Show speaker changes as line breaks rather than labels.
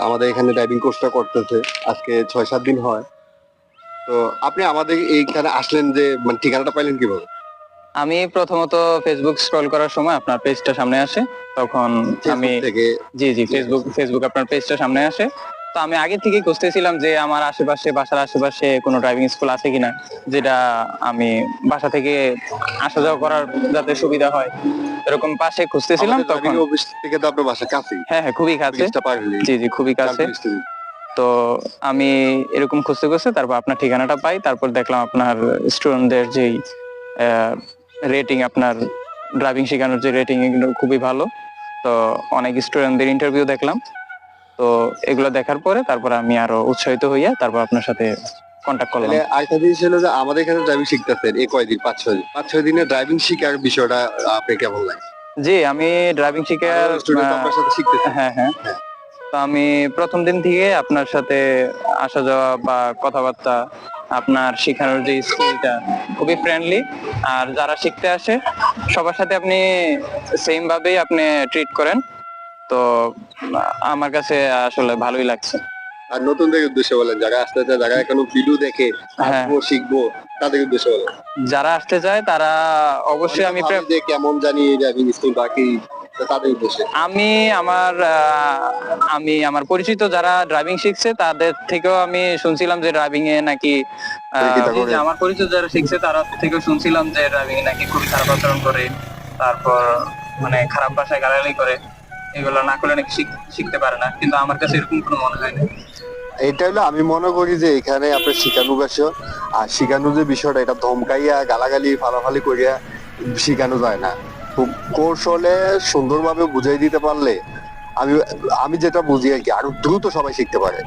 আমাদের এখানে ড্রাইভিং কোর্সটা করতেছে আজকে 6-7 দিন হয়। তো আপনি আমাদের এইখানে আসলেন যে মানে ঠিকানাটা পাইলেন কিভাবে?
আমি প্রথমত ফেসবুক স্ক্রল করার সময় আপনার পেজটা সামনে আসে, তখন আমি
ফেসবুক থেকে?
জি জি ফেসবুক আপনার পেজটা সামনে আসে। তো আমি আগে থেকেই খুঁজতেছিলাম যে আমার আশেপাশে, বাসার আশেপাশে কোনো ড্রাইভিং স্কুল আছে কিনা, যেটা আমি বাসা থেকে আসা যাওয়া করার যাতে সুবিধা হয়, এরকম পাশে খুঁজতেছিলাম
আমাদের ড্রাইভিং
তখন।
অফিস থেকে তো আপনার বাসা কাছেই,
হ্যাঁ হ্যাঁ, খুবই কাছে।
ব্রিজটা পার হলেই।
জি জি, খুবই
জাল
কাছে।
ব্রিজটা।
তো আমি এরকম খুঁজতে খুঁজতে তারপর আপনার ঠিকানাটা পাই, তারপর দেখলাম আপনার স্টুডেন্টদের যেই রেটিং, আপনার ড্রাইভিং শেখানোর যে রেটিং, এগুলো খুবই ভালো। তো অনেক স্টুডেন্টদের ইন্টারভিউ দেখলাম। তো এগুলো দেখার পরে তারপর আমি আরো উৎসাহিত হইয়া তারপর আপনার সাথে কন্ট্যাক্ট করলাম।
তাহলে আরেকটা জিনিস হলো যে আমাদের এখানে ড্রাইভিং শিখতেছেন এই কয়দিন, 5-6 দিনে ড্রাইভিং শিখার বিষয়টা আপনি কেমন লাগে?
জি, আমি ড্রাইভিং শিখার
স্টুডেন্ট আপনার সাথে শিখতেছে?
হ্যাঁ হ্যাঁ।
হ্যাঁ।
তো আমি প্রথম দিন থেকে আপনার সাথে আসা যাওয়া বা কথাবার্তা, আপনার শেখানোর যে স্কিলটা খুবই ফ্রেন্ডলি। আর যারা শিখতে আসে সবার সাথে আপনি সেম ভাবেই আপনি ট্রিট করেন। তো আমার কাছে আসলে ভালোই লাগছে।
আর নতুনদের উদ্দেশ্যে বলেন, যারা আসতে চায়, যারা এখনো ভিডিও দেখে
হ্যাঁ,
আসবো শিখবো, তাদের উদ্দেশ্যে বলেন।
যারা আসতে চায় তারা অবশ্যই আমি
অনেকে ভাবে যে কেমন জানি ড্রাইভিং স্কুল বাকি, তো তাদের উদ্দেশ্যে।
আমি আমার পরিচিত যারা ড্রাইভিং শিখছে তাদের থেকেও আমি শুনছিলাম যে ড্রাইভিং এ নাকি আমার পরিচিত যারা শিখছে তারা থেকেও শুনছিলাম যে ড্রাইভিং এ নাকি খুবই খারাপ আচরণ করে, তারপর মানে খারাপ ভাষায় গালাগালি করে, এগুলো না করলে নাকি শিখতে পারে না, কিন্তু আমার কাছে এরকম কোনো মনে হয় না।
এটা হলো, আমি মনে করি যে এখানে আপনার শিখানো বিষয়, আর শিখানো যে বিষয়টা, এটা ধমকাইয়া গালাগালি ফালাফালি করিয়া শিখানো যায় না। খুব কৌশলে সুন্দরভাবে বুঝাই দিতে পারলে আমি আমি যেটা বুঝি আর কি, আরো দ্রুত সবাই শিখতে পারে।